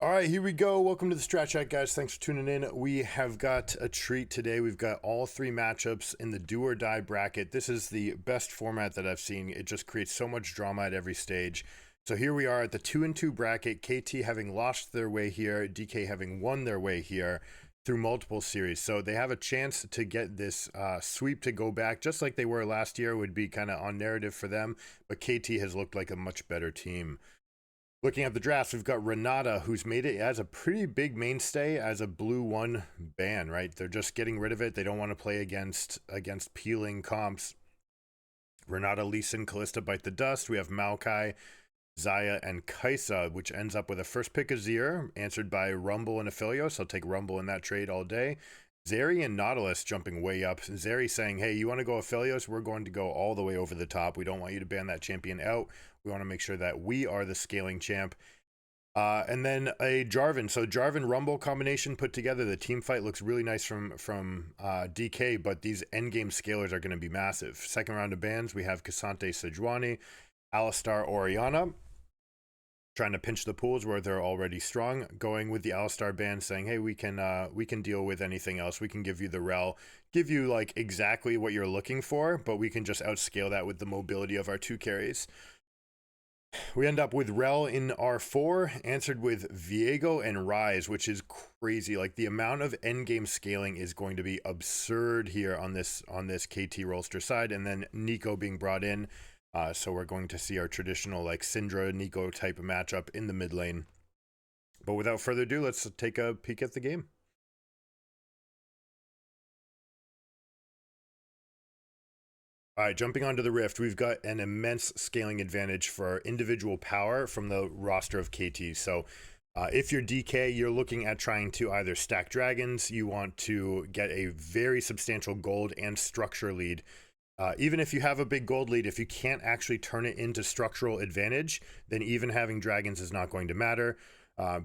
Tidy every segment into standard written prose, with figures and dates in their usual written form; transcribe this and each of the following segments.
All right, here we go. Welcome to the Strat Chat, guys. Thanks for tuning in. We have got a treat today. We've got all three matchups in the do or die bracket. This is the best format that I've seen. It just creates so much drama at every stage. So here we are at the 2-2 bracket. KT having lost their way here, DK having won their way here through multiple series. So they have a chance to get this sweep to go back, just like they were last year. Would be kind of on narrative for them, but KT has looked like a much better team. Looking at the drafts, we've got Renata, who's made it as a pretty big mainstay as a blue 1 ban, right? They're just getting rid of it. They don't want to play against peeling comps. Renata, Lee Sin, Kalista bite the dust. We have Maokai, Zaya, and Kaisa, which ends up with a first pick Azir, answered by Rumble and Aphelios. I'll take Rumble in that trade all day. Zeri and Nautilus jumping way up. Zeri saying, hey, you want to go Aphelios? We're going to go all the way over the top. We don't want you to ban that champion out. We want to make sure that we are the scaling champ. And then a Jarvan. So Jarvan Rumble combination put together. The team fight looks really nice from DK, but these endgame scalers are going to be massive. Second round of bans, we have Cassante Sejuani, Alistar Orianna, trying to pinch the pools where they're already strong, going with the Alistar ban, saying, hey, we can deal with anything else. We can give you the rel, give you like exactly what you're looking for, but we can just outscale that with the mobility of our two carries. We end up with Rel in R4, answered with Viego and Rise, which is crazy. Like the amount of endgame scaling is going to be absurd here on this KT roster side, and then Nico being brought in. So we're going to see our traditional like Syndra Nico type of matchup in the mid lane. But without further ado, let's take a peek at the game. All right, jumping onto the Rift, we've got an immense scaling advantage for individual power from the roster of KT. So if you're DK, you're looking at trying to either stack dragons, you want to get a very substantial gold and structure lead. Even if you have a big gold lead, if you can't actually turn it into structural advantage, then even having dragons is not going to matter.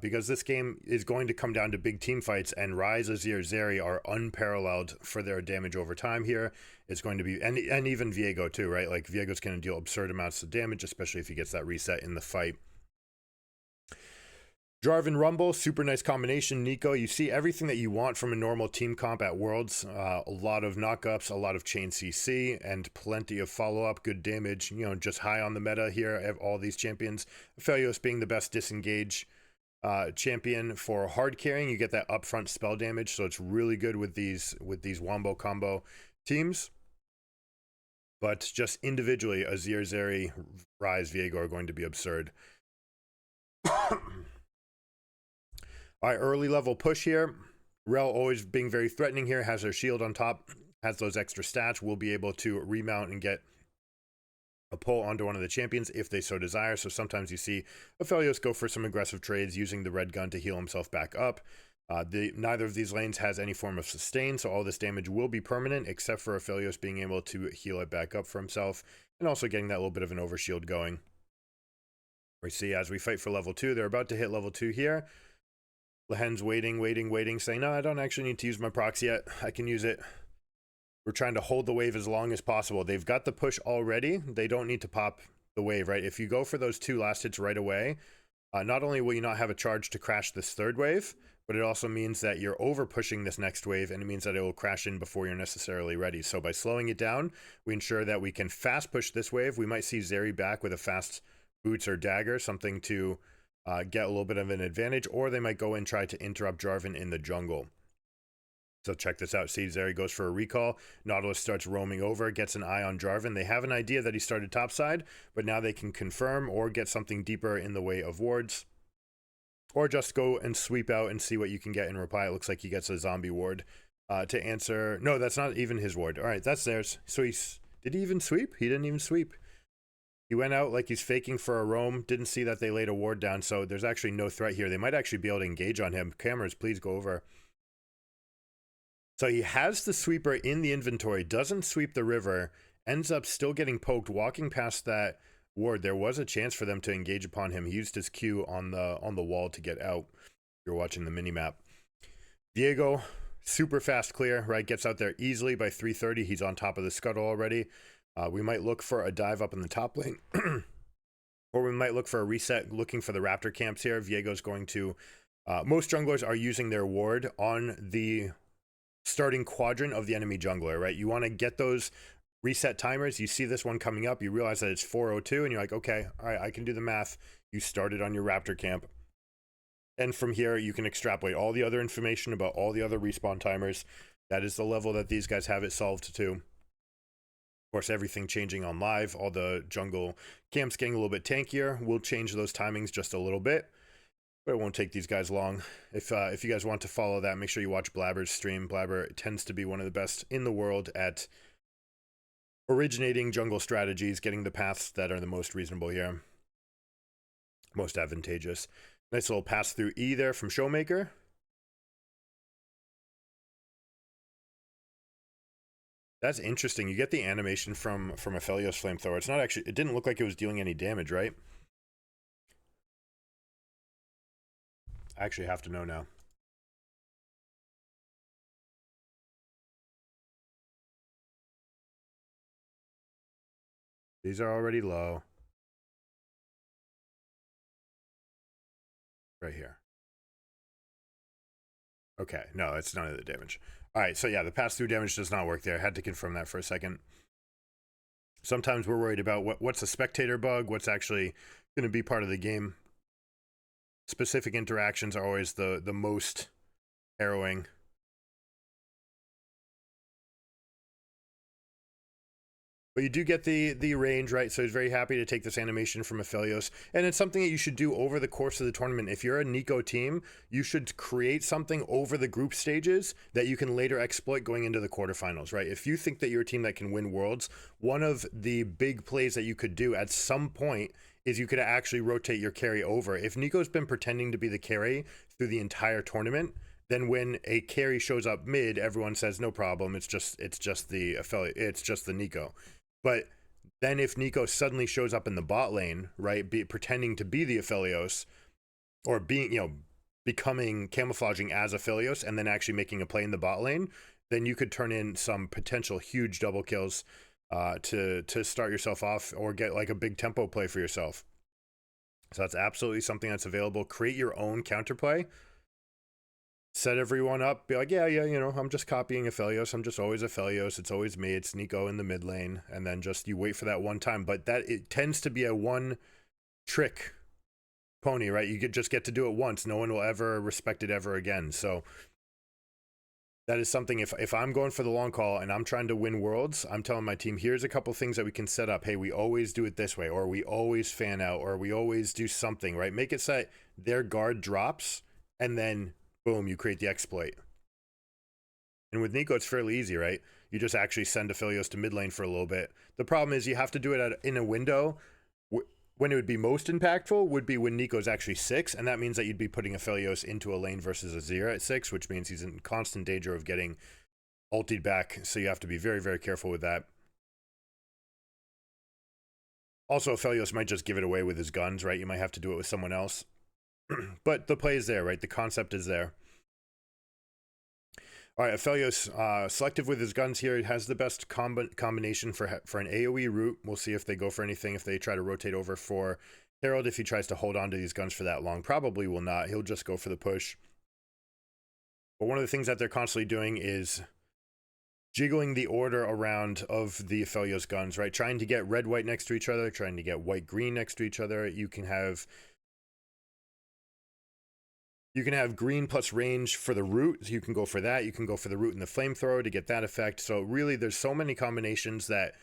Because this game is going to come down to big team fights, and Rise, Azir, Zeri are unparalleled for their damage over time here. It's going to be, and even Viego too, right? Like Viego's going to deal absurd amounts of damage, especially if he gets that reset in the fight. Jarvan Rumble, super nice combination. Nico, you see everything that you want from a normal team comp at Worlds. A lot of knockups, a lot of chain CC, and plenty of follow-up, good damage. You know, just high on the meta here, all these champions. Aphelios being the best disengage champion for hard carrying. You get that upfront spell damage, so it's really good with these wombo combo teams. But just individually, Azir, Zeri, Rise, Viego are going to be absurd. All right, early level push here. Rel always being very threatening here, has her shield on top, has those extra stats, will be able to remount and get a pull onto one of the champions if they so desire. So sometimes you see Aphelios go for some aggressive trades using the red gun to heal himself back up. Neither of these lanes has any form of sustain, so all this damage will be permanent, except for Aphelios being able to heal it back up for himself, and also getting that little bit of an overshield going. We see as we fight for level 2, they're about to hit level 2 here. Lehen's waiting, saying, no, I don't actually need to use my proxy yet. I can use it. We're trying to hold the wave as long as possible. They've got the push already. They don't need to pop the wave, right? If you go for those 2 last hits right away, not only will you not have a charge to crash this third wave, but it also means that you're over pushing this next wave, and it means that it will crash in before you're necessarily ready. So by slowing it down, we ensure that we can fast push this wave. We might see Zeri back with a fast boots or dagger, something to get a little bit of an advantage, or they might go and try to interrupt Jarvan in the jungle. So check this out. See, Zeri goes for a recall. Nautilus starts roaming over, gets an eye on Jarvan. They have an idea that he started topside, but now they can confirm or get something deeper in the way of wards. Or just go and sweep out and see what you can get in reply. It looks like he gets a zombie ward to answer. No, that's not even his ward. All right, that's theirs. So did he even sweep? He didn't even sweep. He went out like he's faking for a roam. Didn't see that they laid a ward down, so there's actually no threat here. They might actually be able to engage on him. Cameras, please go over. So he has the sweeper in the inventory, doesn't sweep the river, ends up still getting poked, walking past that ward. There was a chance for them to engage upon him. He used his Q on the wall to get out. You're watching the mini-map. Viego, super fast clear, right? Gets out there easily by 3:30. He's on top of the scuttle already. We might look for a dive up in the top lane. Or we might look for a reset, looking for the Raptor camps here. Viego's going to Most junglers are using their ward on the starting quadrant of the enemy jungler, right? You want to get those reset timers. You see this one coming up, you realize that it's 4:02, and you're like, okay, all right, I can do the math. You started on your raptor camp. And from here, you can extrapolate all the other information about all the other respawn timers. That is the level that these guys have it solved to. Of course, everything changing on live, all the jungle camps getting a little bit tankier. We'll change those timings just a little bit, but it won't take these guys long. If you guys want to follow that, make sure you watch Blabber's stream. Blabber tends to be one of the best in the world at originating jungle strategies, getting the paths that are the most reasonable here, most advantageous. Nice little pass through E there from Showmaker. That's interesting. You get the animation from Aphelios Flamethrower. It's not actually, it didn't look like it was dealing any damage, right? I actually have to know now. These are already low. Right here. Okay, no, it's none of the damage. All right, so yeah, the pass-through damage does not work there. I had to confirm that for a second. Sometimes we're worried about what's a spectator bug, what's actually going to be part of the game. Specific interactions are always the most harrowing. But you do get the range, right? So he's very happy to take this animation from Aphelios. And it's something that you should do over the course of the tournament. If you're a Nico team, you should create something over the group stages that you can later exploit going into the quarterfinals, right? If you think that you're a team that can win Worlds, one of the big plays that you could do at some point is you could actually rotate your carry over. If Nico's been pretending to be the carry through the entire tournament, then when a carry shows up mid, everyone says no problem. It's just the affiliate. It's just the Nico. But then if Nico suddenly shows up in the bot lane, right, pretending to be the Aphelios, or being, becoming camouflaging as Aphelios and then actually making a play in the bot lane, then you could turn in some potential huge double kills to start yourself off or get like a big tempo play for yourself. So that's absolutely something that's available. Create your own counterplay. Set everyone up, be like, yeah, I'm just copying Aphelios. I'm just always Aphelios. It's always me. It's Nico in the mid lane. And then just you wait for that one time. But it tends to be a one trick pony, right? You just get to do it once. No one will ever respect it ever again. So that is something, if I'm going for the long call and I'm trying to win Worlds, I'm telling my team, here's a couple things that we can set up. Hey, we always do it this way, or we always fan out, or we always do something, right? Make it so that their guard drops and then boom, you create the exploit. And with Nico, it's fairly easy, right? You just actually send Aphelios to mid lane for a little bit. The problem is you have to do it in a window. When it would be most impactful would be when Nico's actually 6, and that means that you'd be putting Aphelios into a lane versus a Azir at 6, which means he's in constant danger of getting ultied back, so you have to be very, very careful with that. Also, Aphelios might just give it away with his guns, right? You might have to do it with someone else. But the play is there, right? The concept is there. All right, Aphelios, selective with his guns here. It has the best combination for an AoE route. We'll see if they go for anything, if they try to rotate over for Herald. If he tries to hold on to these guns for that long, probably will not. He'll just go for the push. But one of the things that they're constantly doing is jiggling the order around of the Aphelios guns, right? Trying to get red-white next to each other, trying to get white-green next to each other. You can have green plus range for the root. So you can go for that. You can go for the root and the flamethrower to get that effect. So really, there's so many combinations that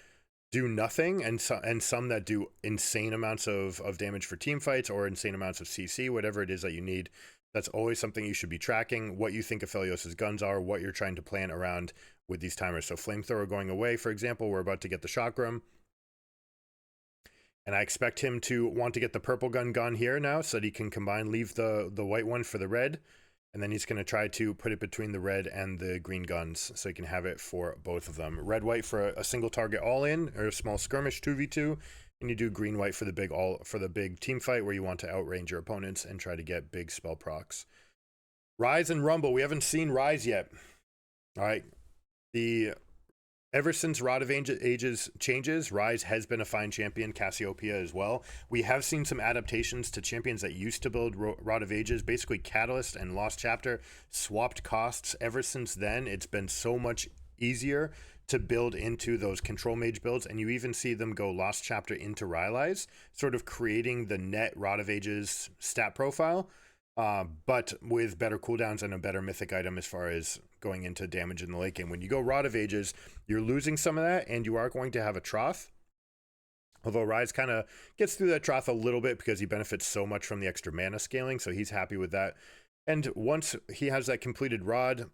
do nothing, and some that do insane amounts of damage for team fights or insane amounts of CC, whatever it is that you need. That's always something you should be tracking, what you think Aphelios' guns are, what you're trying to plan around with these timers. So flamethrower going away, for example, we're about to get the chakram. And I expect him to want to get the purple gun here now so that he can leave the white one for the red. And then he's going to try to put it between the red and the green guns so he can have it for both of them. Red-white for a single target all-in or a small skirmish 2v2. And you do green-white for the big team fight where you want to outrange your opponents and try to get big spell procs. Rise and Rumble. We haven't seen Rise yet. All right. The Ever since Rod of Ages changes, Rise has been a fine champion, Cassiopeia as well. We have seen some adaptations to champions that used to build Rod of Ages. Basically, Catalyst and Lost Chapter swapped costs. Ever since then, it's been so much easier to build into those control mage builds, and you even see them go Lost Chapter into Rylai's, sort of creating the net Rod of Ages stat profile, but with better cooldowns and a better mythic item as far as going into damage in the late game. When you go Rod of Ages, you're losing some of that, and you are going to have a trough. Although Rise kind of gets through that trough a little bit because he benefits so much from the extra mana scaling, so he's happy with that. And once he has that completed Rod,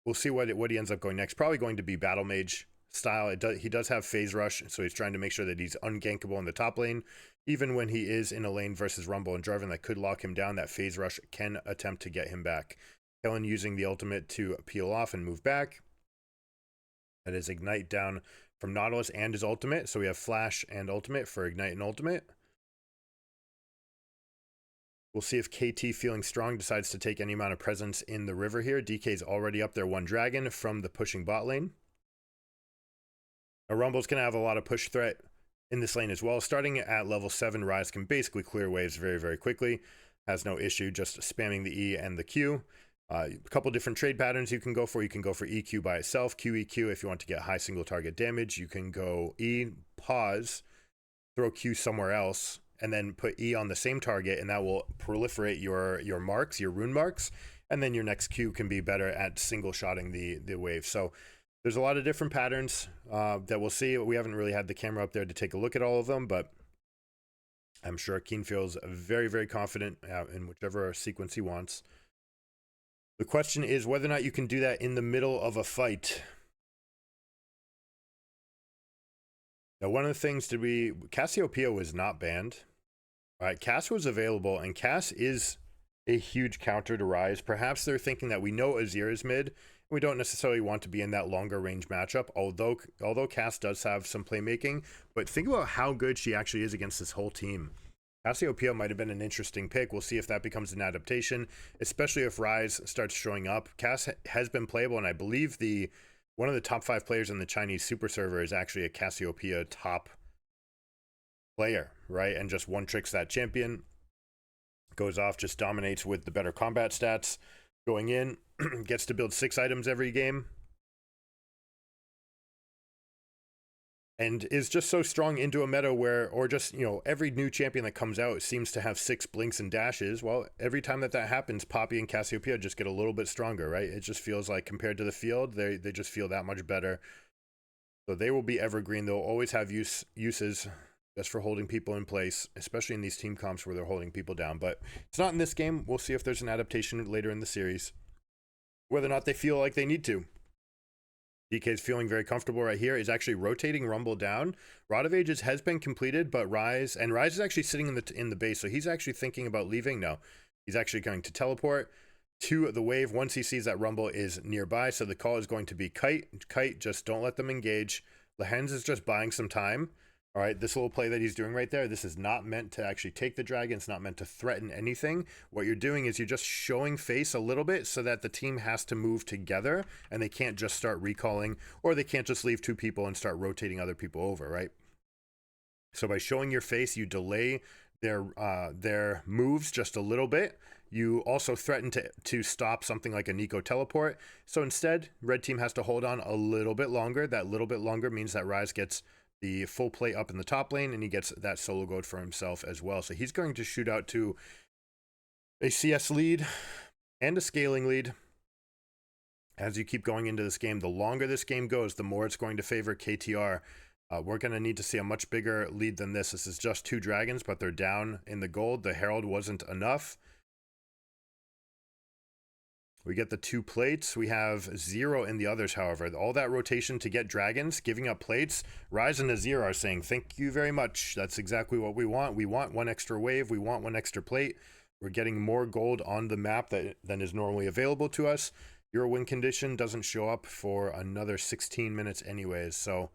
we'll see what he ends up going next. Probably going to be Battle Mage style. He does have Phase Rush, so he's trying to make sure that he's ungankable in the top lane. Even when he is in a lane versus Rumble and Jarvan that could lock him down, that Phase Rush can attempt to get him back. Kellen using the ultimate to peel off and move back. That is Ignite down from Nautilus and his ultimate. So we have Flash and ultimate for Ignite and ultimate. We'll see if KT, feeling strong, decides to take any amount of presence in the river here. DK's already up there, one dragon from the pushing bot lane. Now, Rumble's going to have a lot of push threat in this lane as well. Starting at level 7, Rise can basically clear waves very, very quickly. Has no issue just spamming the E and the Q. A couple different trade patterns you can go for. You can go for EQ by itself, QEQ if you want to get high single target damage. You can go E, pause, throw Q somewhere else, and then put E on the same target, and that will proliferate your marks, your rune marks, and then your next Q can be better at single shotting the wave. So there's a lot of different patterns that we'll see. We haven't really had the camera up there to take a look at all of them, but I'm sure Keen feels very, very confident in whichever sequence he wants. The question is whether or not you can do that in the middle of a fight. Now, one of the things Cassiopeia was not banned. All right, Cass was available, and Cass is a huge counter to Rise. Perhaps they're thinking that we know Azir is mid. We don't necessarily want to be in that longer range matchup, although Cass does have some playmaking. But think about how good she actually is against this whole team. Cassiopeia might have been an interesting pick. We'll see if that becomes an adaptation, especially if Rise starts showing up. Cass has been playable, and I believe one of the top 5 players in the Chinese super server is actually a Cassiopeia top player, right? And just one tricks that champion, goes off, just dominates with the better combat stats, going in, gets to build 6 items every game, and is just so strong into a meta where, or just, every new champion that comes out seems to have 6 blinks and dashes. Well, every time that happens, Poppy and Cassiopeia just get a little bit stronger, right? It just feels like compared to the field, they just feel that much better. So they will be evergreen. They'll always have uses just for holding people in place, especially in these team comps where they're holding people down. But it's not in this game. We'll see if there's an adaptation later in the series, whether or not they feel like they need to. DK is feeling very comfortable right here. Is actually rotating Rumble down. Rod of Ages has been completed, but Rise is actually sitting in the base, so he's actually thinking about leaving. No, he's actually going to teleport to the wave once he sees that Rumble is nearby. So the call is going to be kite, just don't let them engage. Lehens is just buying some time. All right, this little play that he's doing right there, this is not meant to actually take the dragon. It's not meant to threaten anything. What you're doing is you're just showing face a little bit so that the team has to move together and they can't just start recalling, or they can't just leave 2 people and start rotating other people over, right? So by showing your face, you delay their moves just a little bit. You also threaten to stop something like a Nico teleport. So instead, red team has to hold on a little bit longer. That little bit longer means that Rise gets the full play up in the top lane, and he gets that solo gold for himself as well. So he's going to shoot out to a CS lead and a scaling lead. As you keep going into this game, the longer this game goes, the more it's going to favor KTR. We're going to need to see a much bigger lead than this. This is just 2 dragons, but they're down in the gold. The Herald wasn't enough. We get the 2 plates. We have 0 in the others, however. All that rotation to get dragons, giving up plates. Rise and Azir are saying, thank you very much. That's exactly what we want. We want 1 extra wave. We want 1 extra plate. We're getting more gold on the map than is normally available to us. Your win condition doesn't show up for another 16 minutes anyways, so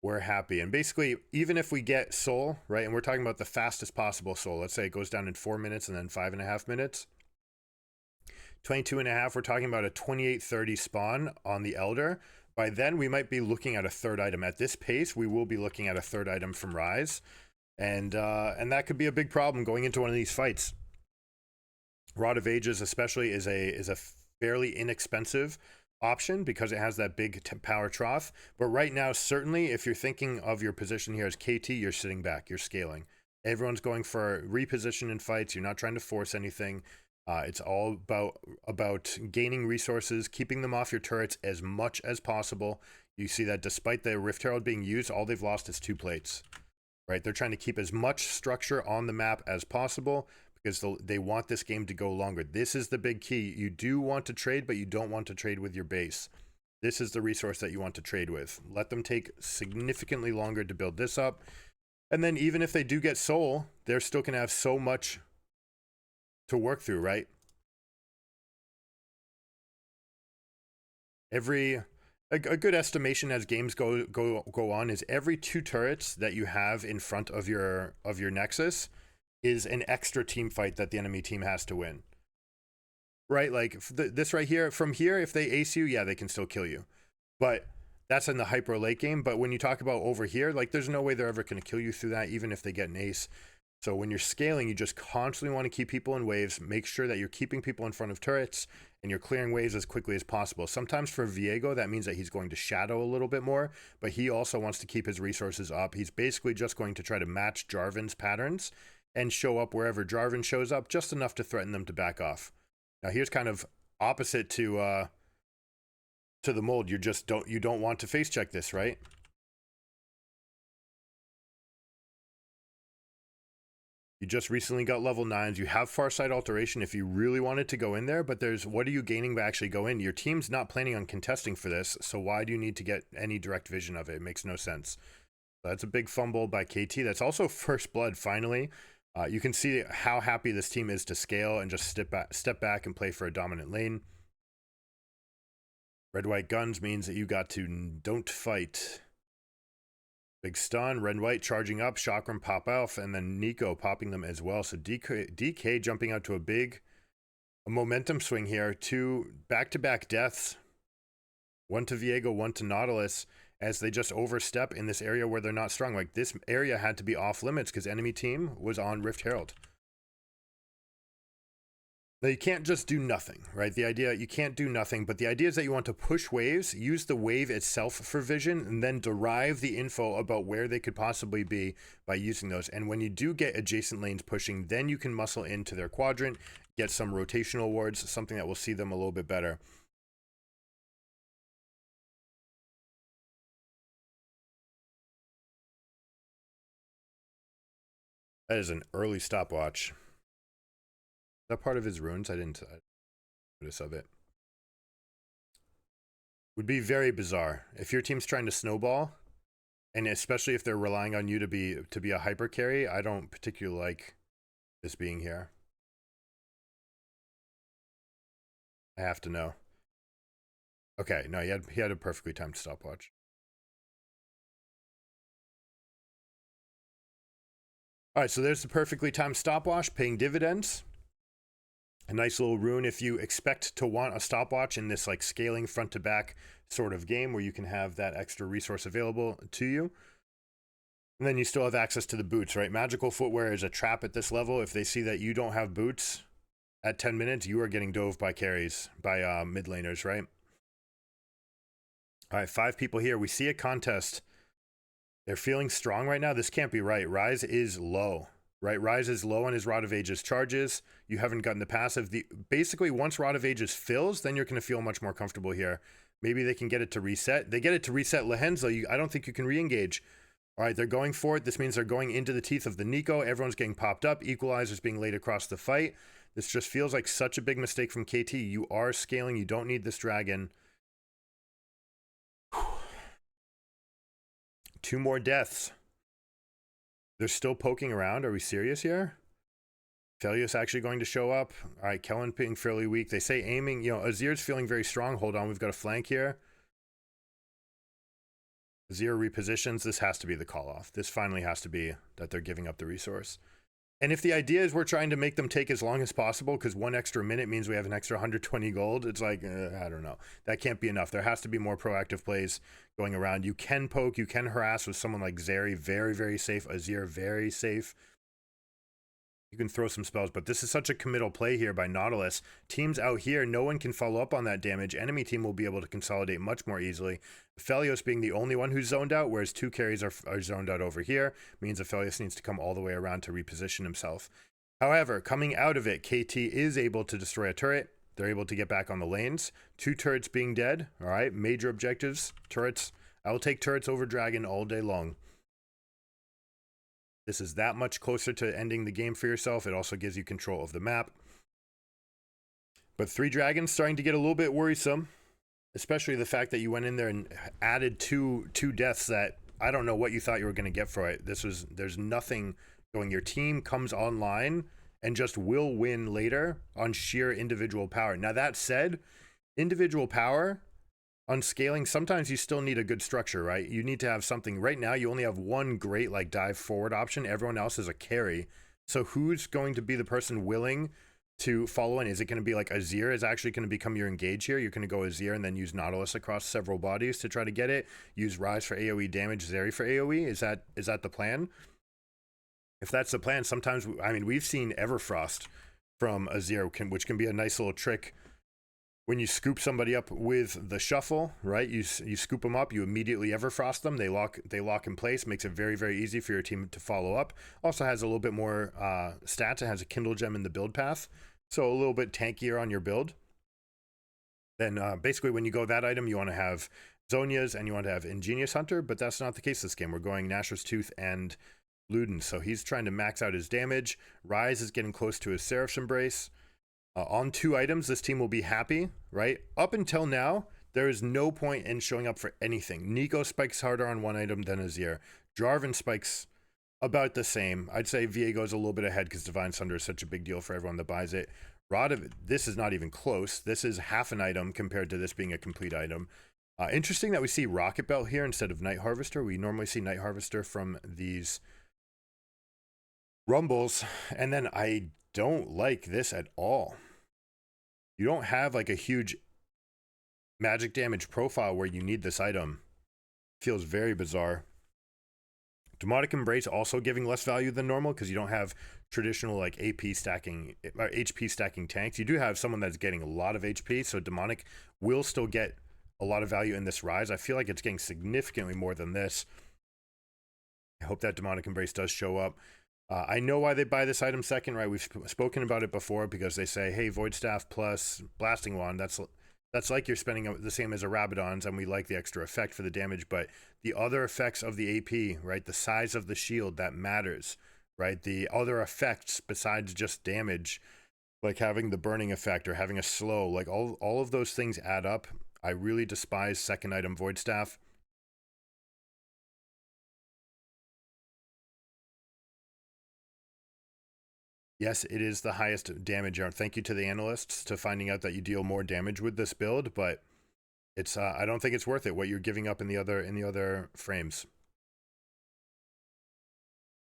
we're happy. And basically, even if we get soul, right, and we're talking about the fastest possible soul, let's say it goes down in 4 minutes and then 5.5 minutes. 22.5, we're talking about a 28:30 spawn on the Elder. By then, we might be looking at a third item. At this pace, we will be looking at a third item from Rise. And that could be a big problem going into one of these fights. Rod of Ages especially is a fairly inexpensive option because it has that big power trough. But right now, certainly, if you're thinking of your position here as KT, you're sitting back, you're scaling. Everyone's going for reposition in fights. You're not trying to force anything. It's all about gaining resources, keeping them off your turrets as much as possible. You see that despite the Rift Herald being used, all they've lost is 2 plates. Right? They're trying to keep as much structure on the map as possible because they want this game to go longer. This is the big key. You do want to trade, but you don't want to trade with your base. This is the resource that you want to trade with. Let them take significantly longer to build this up. And then even if they do get soul, they're still going to have so much to work through, right? A good estimation as games go on is every 2 turrets that you have in front of your Nexus is an extra team fight that the enemy team has to win. Right? Like this right here, from here, if they ace you, yeah, they can still kill you. But that's in the hyper late game. But when you talk about over here, like there's no way they're ever going to kill you through that, even if they get an ace. So when you're scaling, you just constantly want to keep people in waves, make sure that you're keeping people in front of turrets, and you're clearing waves as quickly as possible. Sometimes for Viego, that means that he's going to shadow a little bit more, but he also wants to keep his resources up. He's basically just going to try to match Jarvan's patterns and show up wherever Jarvan shows up, just enough to threaten them to back off. Now here's kind of opposite to the mold. You don't want to face check this, right? You just recently got level 9s. You have Farsight Alteration if you really wanted to go in there, but what are you gaining by actually go in? Your team's not planning on contesting for this, so why do you need to get any direct vision of it? It makes no sense. That's a big fumble by KT. That's also first blood, finally. You can see how happy this team is to scale and just step back and play for a dominant lane. Red-white guns means that you got to don't fight. Big stun, red and white charging up, chakram pop off, and then Nico popping them as well. So DK jumping out to a momentum swing here. 2 back-to-back deaths. 1 to Viego, 1 to Nautilus, as they just overstep in this area where they're not strong. Like this area had to be off limits because enemy team was on Rift Herald. Now, you can't just do nothing, right? The idea, you can't do nothing, but the idea is that you want to push waves, use the wave itself for vision, and then derive the info about where they could possibly be by using those. And when you do get adjacent lanes pushing, then you can muscle into their quadrant, get some rotational wards, something that will see them a little bit better. That is an early stopwatch. That part of his runes, I didn't notice of it. Would be very bizarre if your team's trying to snowball, and especially if they're relying on you to be a hyper carry. I don't particularly like this being here. I have to know. Okay, no, he had a perfectly timed stopwatch. All right, so there's the perfectly timed stopwatch paying dividends. A nice little rune if you expect to want a stopwatch in this like scaling front to back sort of game where you can have that extra resource available to you. And then you still have access to the boots, right? Magical footwear is a trap at this level. If they see that you don't have boots at 10 minutes, you are getting dove by carries, by mid laners, right? All right, 5 people here. We see a contest. They're feeling strong right now. This can't be right. Rise is low. Right, Rise is low on his Rod of Ages charges. You haven't gotten the passive. Basically, once Rod of Ages fills, then you're going to feel much more comfortable here. Maybe they can get it to reset. They get it to reset Lehen's, though. I don't think you can re-engage. All right, they're going for it. This means they're going into the teeth of the Nico. Everyone's getting popped up. Equalizer's being laid across the fight. This just feels like such a big mistake from KT. You are scaling. You don't need this dragon. 2 more deaths. They're still poking around. Are we serious here? Felius actually going to show up. All right, Kellen being fairly weak. They say aiming, Azir's feeling very strong. Hold on, we've got a flank here. Azir repositions. This has to be the call off. This finally has to be that they're giving up the resource. And if the idea is we're trying to make them take as long as possible because 1 extra minute means we have an extra 120 gold, it's like, I don't know. That can't be enough. There has to be more proactive plays going around. You can poke, you can harass with someone like Zeri, very, very safe. Azir, very safe. You can throw some spells, but this is such a committal play here by Nautilus. Teams out here, no one can follow up on that damage. Enemy team will be able to consolidate much more easily. Aphelios being the only one who's zoned out, whereas 2 carries are zoned out over here, means Aphelios needs to come all the way around to reposition himself. However, coming out of it, KT is able to destroy a turret. They're able to get back on the lanes. 2 turrets being dead. All right, major objectives, turrets. I will take turrets over Dragon all day long. This is that much closer to ending the game for yourself. It also gives you control of the map. But 3 dragons starting to get a little bit worrisome, especially the fact that you went in there and added two deaths that I don't know what you thought you were going to get for it. There's nothing going. Your team comes online and just will win later on sheer individual power. Now that said, individual power on scaling, sometimes you still need a good structure, right? You need to have something. Right now, you only have one great like dive forward option. Everyone else is a carry. So who's going to be the person willing to follow in? Is it going to be like Azir is actually going to become your engage here? You're going to go Azir and then use Nautilus across several bodies to try to get it. Use Rise for AoE damage, Zeri for AoE. Is that the plan? If that's the plan, sometimes, I mean, we've seen Everfrost from Azir, which can be a nice little trick. When you scoop somebody up with the shuffle, right? You scoop them up, you immediately Everfrost them. They lock in place. Makes it very, very easy for your team to follow up. Also has a little bit more stats. It has a Kindle Gem in the build path, so a little bit tankier on your build. Then basically when you go that item, you want to have Zhonya's and you want to have Ingenious Hunter, but that's not the case this game. We're going Nashor's Tooth and Luden, so he's trying to max out his damage. Rise is getting close to his Seraph's Embrace. On 2 items, this team will be happy, right? Up until now, there is no point in showing up for anything. Nico spikes harder on 1 item than Azir. Jarvan spikes about the same. I'd say Viego's a little bit ahead because Divine Sunder is such a big deal for everyone that buys it. This is not even close. This is half an item compared to this being a complete item. Interesting that we see Rocket Belt here instead of Night Harvester. We normally see Night Harvester from these Rumbles. And then I don't like this at all. You don't have like a huge magic damage profile where you need this item. Feels very bizarre. Demonic Embrace also giving less value than normal because you don't have traditional like AP stacking or HP stacking tanks. You do have someone that's getting a lot of HP, so Demonic will still get a lot of value in this Rise. I feel like it's getting significantly more than this. I hope that Demonic Embrace does show up. I know why they buy this item second, right? We've spoken about it before because they say, hey, Void Staff plus Blasting Wand, that's like you're spending the same as a Rabadon's, and we like the extra effect for the damage, but the other effects of the AP, right? The size of the shield, that matters, right? The other effects besides just damage, like having the burning effect or having a slow, like all of those things add up. I really despise second item Void Staff. Yes, it is the highest damage. Thank you to the analysts to finding out that you deal more damage with this build, but it's I don't think it's worth it what you're giving up in the other frames.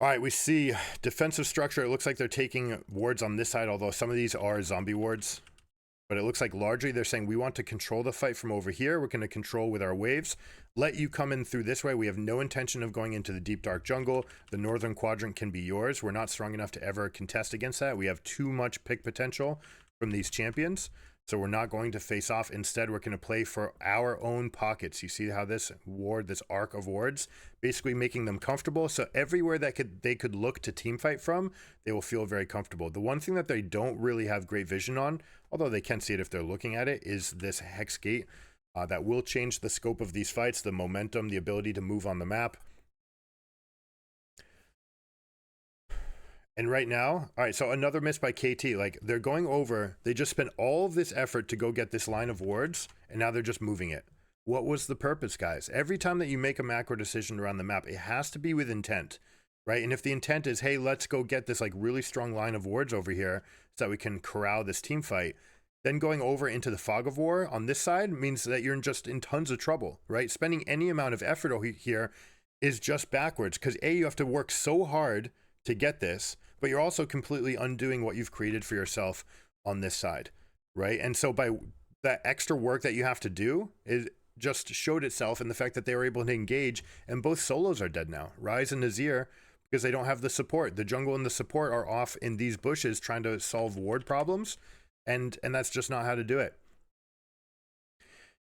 All right, we see defensive structure. It looks like they're taking wards on this side, although some of these are zombie wards. But it looks like largely they're saying we want to control the fight from over here. We're going to control with our waves. Let you come in through this way. We have no intention of going into the deep dark jungle. The northern quadrant can be yours. We're not strong enough to ever contest against that. We have too much pick potential from these champions. So we're not going to face off. Instead, we're going to play for our own pockets. You see how this arc of wards, basically making them comfortable. So everywhere that they could look to team fight from, they will feel very comfortable. The one thing that they don't really have great vision on, although they can see it if they're looking at it, is this Hex Gate. That will change the scope of these fights, the momentum, the ability to move on the map. And right now, all right, so another miss by KT. Like, they're going over, they just spent all of this effort to go get this line of wards, and now they're just moving it. What was the purpose, guys? Every time that you make a macro decision around the map, it has to be with intent, right? And if the intent is, hey, let's go get this like really strong line of wards over here so that we can corral this team fight, then going over into the fog of war on this side means that you're just in tons of trouble, right? Spending any amount of effort over here is just backwards because A, you have to work so hard to get this, but you're also completely undoing what you've created for yourself on this side, right? And so by that extra work that you have to do, it just showed itself in the fact that they were able to engage, and both solos are dead now, Ryze and Nazir, because they don't have the support. The jungle and the support are off in these bushes trying to solve ward problems, and that's just not how to do it.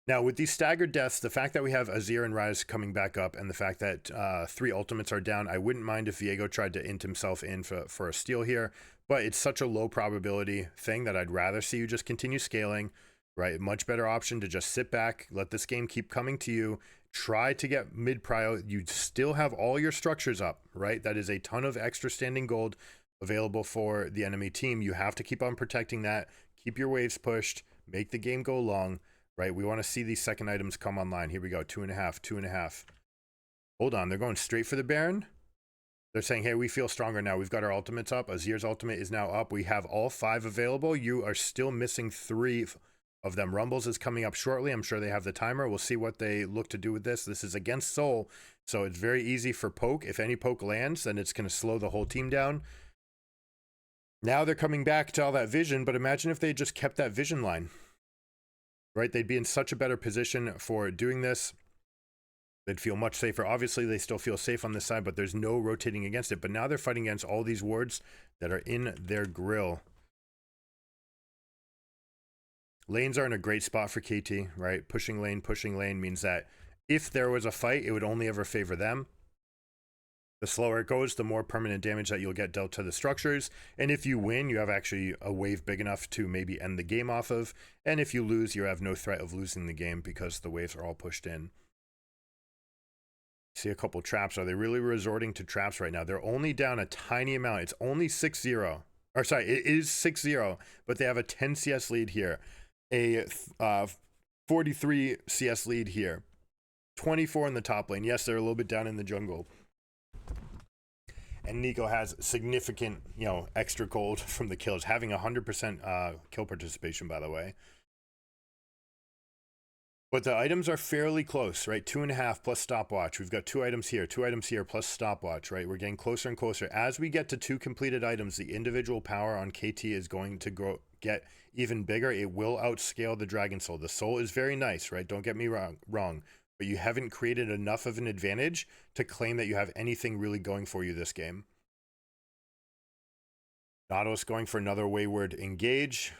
Now, with these staggered deaths, the fact that we have Azir and Ryze coming back up, and the fact that 3 ultimates are down, I wouldn't mind if Viego tried to int himself in for a steal here, but it's such a low probability thing that I'd rather see you just continue scaling, right? Much better option to just sit back, let this game keep coming to you, try to get mid-prio. You still have all your structures up, right? That is a ton of extra standing gold available for the enemy team. You have to keep on protecting that, keep your waves pushed, make the game go long. Right, we want to see these second items come online. Here we go, 2.5, 2.5. Hold on, they're going straight for the Baron. They're saying, hey, we feel stronger now. We've got our ultimates up. Azir's ultimate is now up. We have all 5 available. You are still missing 3 of them. Rumbles is coming up shortly. I'm sure they have the timer. We'll see what they look to do with this. This is against Soul, so it's very easy for poke. If any poke lands, then it's going to slow the whole team down. Now they're coming back to all that vision, but imagine if they just kept that vision line. Right, they'd be in such a better position for doing this. They'd feel much safer. Obviously, they still feel safe on this side, but there's no rotating against it. But now they're fighting against all these wards that are in their grill. Lanes are in a great spot for KT, right? Pushing lane means that if there was a fight, it would only ever favor them. The slower it goes, the more permanent damage that you'll get dealt to the structures. And if you win, you have actually a wave big enough to maybe end the game off of. And if you lose, you have no threat of losing the game because the waves are all pushed in. See a couple traps. Are they really resorting to traps right now? They're only down a tiny amount. It's only 6-0. Or sorry, it is 6-0, but they have a 10 CS lead here. A 43 CS lead here. 24 in the top lane. Yes, they're a little bit down in the jungle. And Nico has significant, extra gold from the kills, having 100% kill participation, by the way. But the items are fairly close, right? 2.5 plus stopwatch. We've got 2 items here plus stopwatch, right? We're getting closer and closer. As we get to 2 completed items, the individual power on KT is going to get even bigger. It will outscale the Dragon Soul. The Soul is very nice, right? Don't get me wrong. But you haven't created enough of an advantage to claim that you have anything really going for you this game. Nautilus going for another wayward engage.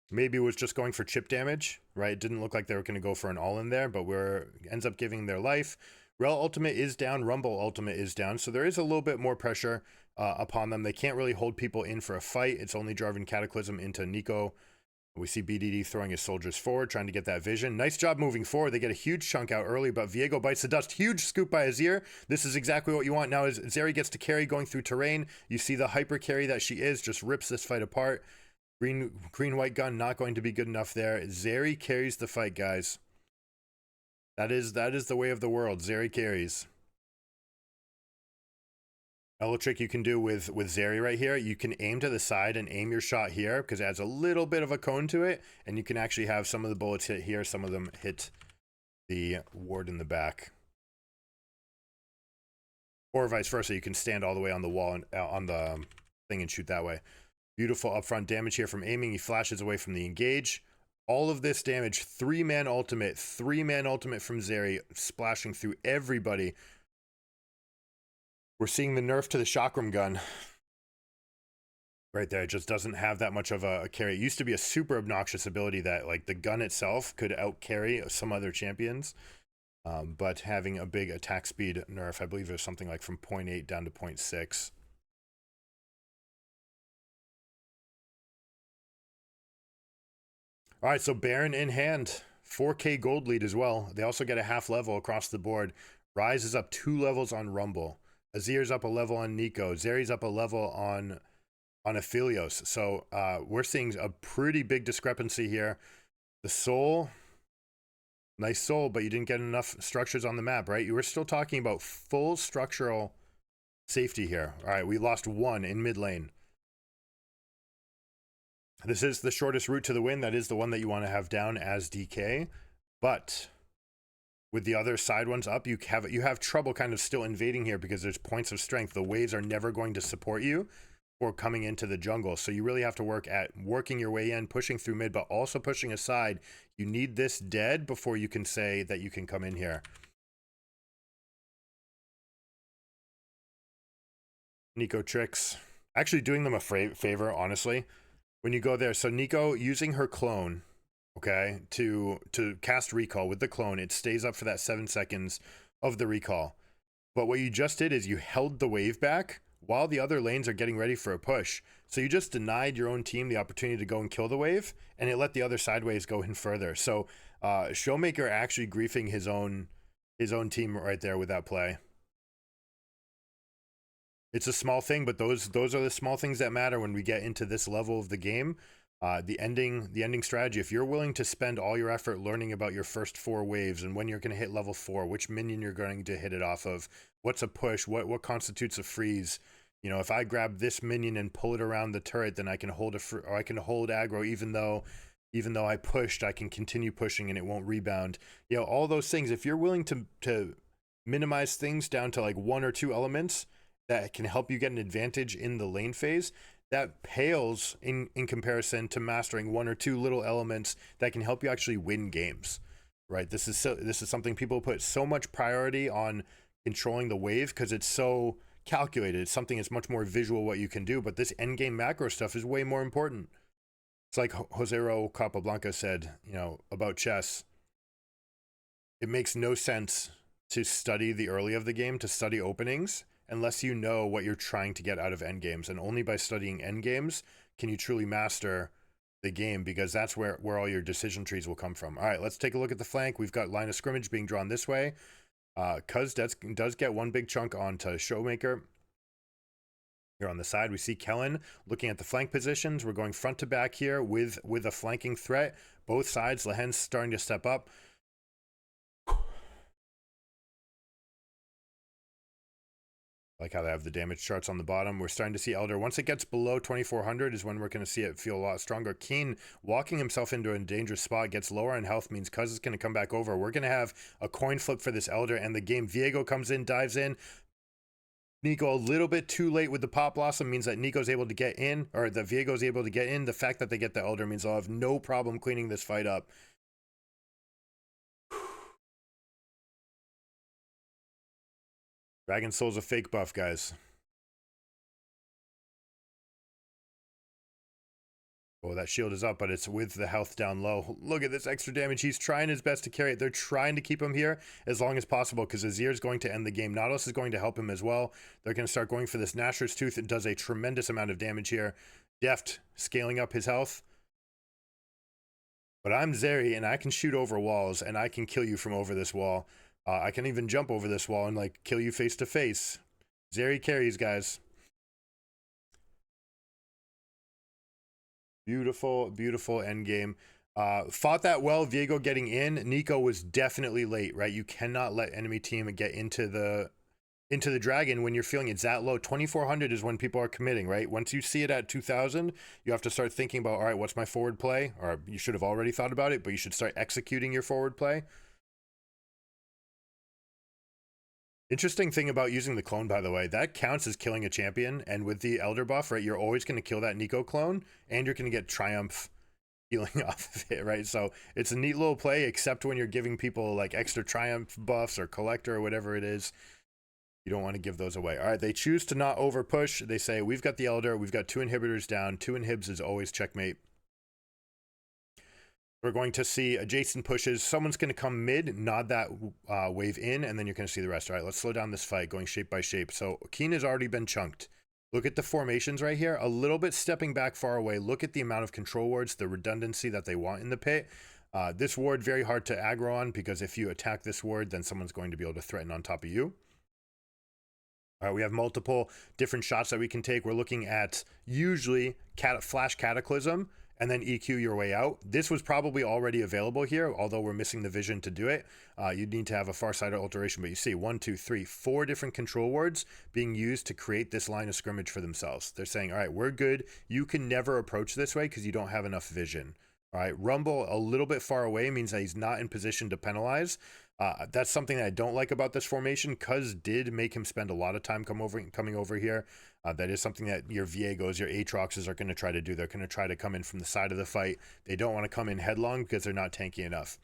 Maybe it was just going for chip damage, right? It didn't look like they were going to go for an all-in there, but ends up giving their life. Rel ultimate is down, Rumble ultimate is down, so there is a little bit more pressure upon them. They can't really hold people in for a fight. It's only driving Cataclysm into Nico. We see BDD throwing his soldiers forward, trying to get that vision. Nice job moving forward. They get a huge chunk out early, but Viego bites the dust. Huge scoop by Azir. This is exactly what you want. Now as Zeri gets to carry going through terrain, you see the hyper carry that she is, just rips this fight apart. Green-white gun not going to be good enough there. Zeri carries the fight, guys. That is the way of the world. Zeri carries. A little trick you can do with Zeri right here, you can aim to the side and aim your shot here because it adds a little bit of a cone to it, and you can actually have some of the bullets hit here, some of them hit the ward in the back. Or vice versa, you can stand all the way on the wall and on the thing and shoot that way. Beautiful upfront damage here from aiming. He flashes away from the engage. All of this damage, 3-man ultimate from Zeri, splashing through everybody. We're seeing the nerf to the chakram gun right there. It just doesn't have that much of a carry. It used to be a super obnoxious ability that like the gun itself could out carry some other champions, but having a big attack speed nerf, I believe it was something like from 0.8 down to 0.6. All right, so Baron in hand, 4K gold lead as well. They also get a half level across the board. Ryze is up 2 levels on Rumble. Azir's up a level on Nico. Zeri's up a level on Aphelios. So we're seeing a pretty big discrepancy here. The Soul, nice Soul, but you didn't get enough structures on the map, right? You were still talking about full structural safety here. All right, we lost 1 in mid lane. This is the shortest route to the win. That is the one that you want to have down as DK. But with the other side ones up, you have trouble kind of still invading here because there's points of strength. The waves are never going to support you or coming into the jungle. So you really have to work at working your way in, pushing through mid, but also pushing aside. You need this dead before you can say that you can come in here. Nico tricks. Actually doing them a favor, honestly. When you go there, so Nico using her clone, okay, to cast recall with the clone, it stays up for that 7 seconds of the recall. But what you just did is you held the wave back while the other lanes are getting ready for a push. So you just denied your own team the opportunity to go and kill the wave, and it let the other side waves go in further. So Showmaker actually griefing his own team right there with that play. It's a small thing, but those are the small things that matter when we get into this level of the game. The ending strategy, if you're willing to spend all your effort learning about your first 4 waves and when you're going to hit level 4, which minion you're going to hit it off of, what's a push, what constitutes a freeze. You know, if I grab this minion and pull it around the turret, then I can hold I can hold aggro even though I pushed, I can continue pushing and it won't rebound. You know, all those things, if you're willing to minimize things down to like 1 or 2 elements that can help you get an advantage in the lane phase, that pales in comparison to mastering 1 or 2 little elements that can help you actually win games, right? This is something people put so much priority on, controlling the wave, because it's so calculated. It's something that's much more visual what you can do, but this end game macro stuff is way more important. It's like Josero Capablanca said, you know, about chess. It makes no sense to study the early of the game, to study openings, unless you know what you're trying to get out of end games. And only by studying end games can you truly master the game, because that's where all your decision trees will come from. All right, let's take a look at the flank. We've got line of scrimmage being drawn this way. Cuz does get one big chunk onto Showmaker. Here on the side, we see Kellen looking at the flank positions. We're going front to back here with a flanking threat. Both sides, Lehen's starting to step up. Like how they have the damage charts on the bottom. We're starting to see Elder. Once it gets below 2400 is when we're going to see it feel a lot stronger. Keen walking himself into a dangerous spot, gets lower in health, means Cuz is going to come back over. We're going to have a coin flip for this Elder and the game. Viego comes in, dives in. Nico a little bit too late with the Pop Blossom means that Nico's able to get in, or that Viego's able to get in. The fact that they get the Elder means they'll have no problem cleaning this fight up. Dragon Soul's a fake buff, guys. Oh, that shield is up, but it's with the health down low. Look at this extra damage. He's trying his best to carry it. They're trying to keep him here as long as possible because Azir is going to end the game. Nautilus is going to help him as well. They're going to start going for this Nashor's Tooth. It does a tremendous amount of damage here. Deft scaling up his health. But I'm Zeri, and I can shoot over walls, and I can kill you from over this wall. I can even jump over this wall and like kill you face to face. Zeri carries, guys. Beautiful, beautiful end game. Fought that well. Viego getting in. Nico was definitely late, right? You cannot let enemy team get into the dragon when you're feeling it's that low. 2400 is when people are committing, right? Once you see it at 2000, you have to start thinking about, all right, what's my forward play? Or you should have already thought about it, but you should start executing your forward play. Interesting thing about using the clone, by the way, that counts as killing a champion. And with the Elder buff, right, you're always going to kill that Nico clone, and you're going to get Triumph healing off of it, right? So it's a neat little play, except when you're giving people like extra Triumph buffs or Collector or whatever it is. You don't want to give those away. All right, they choose to not over push. They say, we've got the Elder, we've got 2 inhibitors down. 2 inhibs is always checkmate. We're going to see adjacent pushes. Someone's going to come mid, nod that wave in, and then you're going to see the rest. All right, let's slow down this fight, going shape by shape. So Keen has already been chunked. Look at the formations right here. A little bit stepping back far away. Look at the amount of control wards, the redundancy that they want in the pit. This ward, very hard to aggro on, because if you attack this ward, then someone's going to be able to threaten on top of you. All right, we have multiple different shots that we can take. We're looking at usually Flash Cataclysm, and then EQ your way out. This was probably already available here, although we're missing the vision to do it. You'd need to have a far-sighted alteration, but you see 1, 2, 3, 4 different control wards being used to create this line of scrimmage for themselves. They're saying, all right, we're good. You can never approach this way because you don't have enough vision. All right, Rumble a little bit far away means that he's not in position to penalize. That's something that I don't like about this formation. Cuz did make him spend a lot of time coming over here. That is something that your Viegos, your Aatroxes are going to try to do. They're going to try to come in from the side of the fight. They don't want to come in headlong because they're not tanky enough.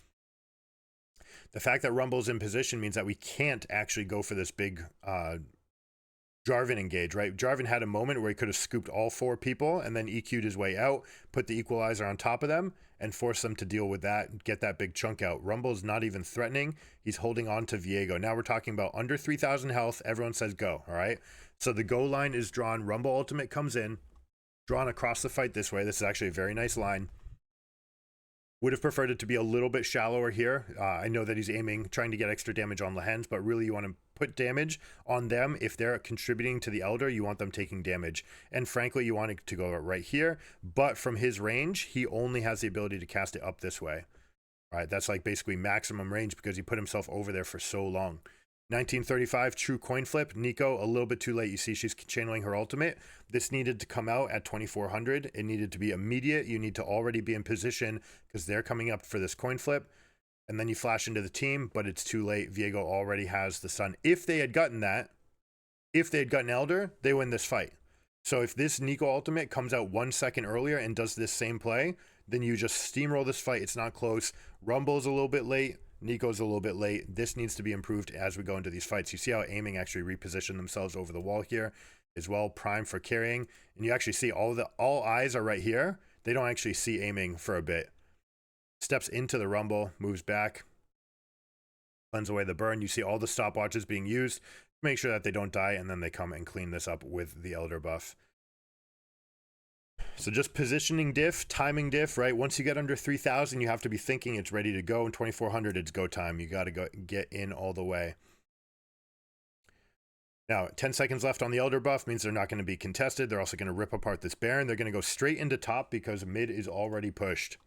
The fact that Rumble's in position means that we can't actually go for this big Jarvan engage, right? Jarvan had a moment where he could have scooped all 4 people and then EQ'd his way out, put the equalizer on top of them, and force them to deal with that, get that big chunk out. Rumble's not even threatening. He's holding on to Viego. Now we're talking about under 3,000 health. Everyone says go, all right? So the go line is drawn. Rumble ultimate comes in, drawn across the fight this way. This is actually a very nice line. Would have preferred it to be a little bit shallower here. I know that he's aiming, trying to get extra damage on Lehens, but really you want to put damage on them. If they're contributing to the Elder, you want them taking damage. And frankly, you want it to go right here. But from his range, he only has the ability to cast it up this way. All right, that's like basically maximum range because he put himself over there for so long. 1935 true coin flip. Nico a little bit too late. You see she's channeling her ultimate. This needed to come out at 2400. It needed to be immediate. You need to already be in position because they're coming up for this coin flip, and then you flash into the team, but it's too late. Viego already has the sun. If they had gotten that, if they had gotten Elder, they win this fight. So if this Nico ultimate comes out 1 second earlier and does this same play, then you just steamroll this fight. It's not close. Rumble's a little bit late. Nico's a little bit late. This needs to be improved as we go into these fights. You see how aiming actually repositioned themselves over the wall here as well, prime for carrying. And you actually see all eyes are right here. They don't actually see aiming for a bit. Steps into the Rumble, moves back, cleanse away the burn. You see all the stopwatches being used to make sure that they don't die, and then they come and clean this up with the Elder buff. So just positioning diff, timing diff, right? Once you get under 3,000, you have to be thinking it's ready to go. And 2,400, it's go time. You got to get in all the way. Now, 10 seconds left on the Elder buff means they're not going to be contested. They're also going to rip apart this Baron. They're going to go straight into top because mid is already pushed.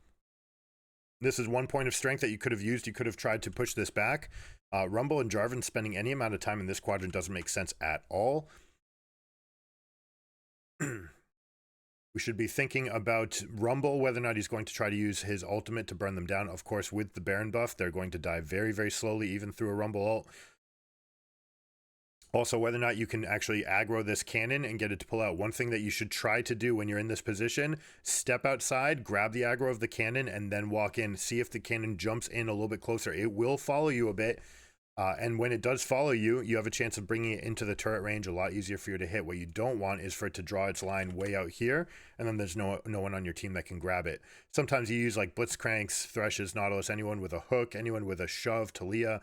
This is one point of strength that you could have used. You could have tried to push this back. Rumble and Jarvan spending any amount of time in this quadrant doesn't make sense at all. We should be thinking about Rumble, whether or not he's going to try to use his ultimate to burn them down. Of course, with the Baron buff, they're going to die very, very slowly, even through a Rumble ult. Also, whether or not you can actually aggro this cannon and get it to pull out. One thing that you should try to do when you're in this position, step outside, grab the aggro of the cannon, and then walk in. See if the cannon jumps in a little bit closer. It will follow you a bit. And when it does follow you, you have a chance of bringing it into the turret range, a lot easier for you to hit. What you don't want is for it to draw its line way out here, and then there's no one on your team that can grab it. Sometimes you use like Blitzcranks, Threshes, Nautilus, anyone with a hook, anyone with a shove, Talia.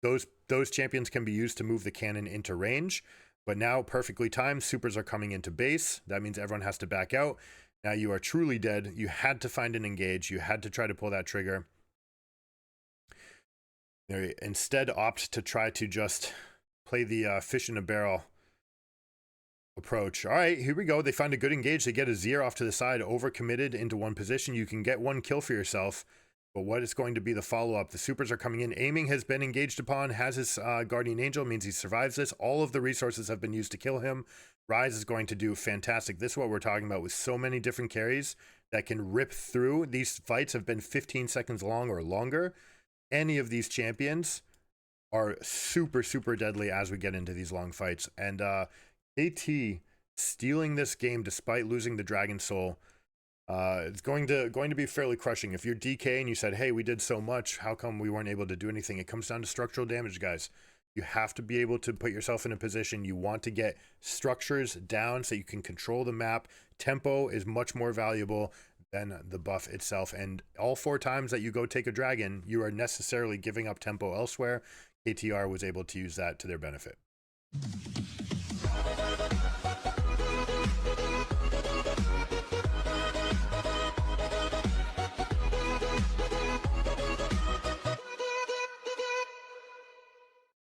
Those champions can be used to move the cannon into range. But now, perfectly timed, supers are coming into base. That means everyone has to back out. Now you are truly dead. You had to find an engage. You had to try to pull that trigger. They instead opt to try to just play the fish in a barrel approach. All right, here we go. They find a good engage. They get a Zir off to the side, overcommitted into one position. You can get one kill for yourself, but what is going to be the follow-up? The supers are coming in. Aiming has been engaged upon, has his guardian angel, means he survives this. All of the resources have been used to kill him. Ryze is going to do fantastic. This is what we're talking about with so many different carries that can rip through. These fights have been 15 seconds long or longer. Any of these champions are super, super deadly as we get into these long fights. And KT stealing this game despite losing the Dragon Soul, it's going to be fairly crushing. If you're DK and you said, hey, we did so much, how come we weren't able to do anything? It comes down to structural damage, guys. You have to be able to put yourself in a position. You want to get structures down so you can control the map. Tempo is much more valuable than the buff itself, and all 4 times that you go take a dragon, you are necessarily giving up tempo elsewhere. KTR was able to use that to their benefit.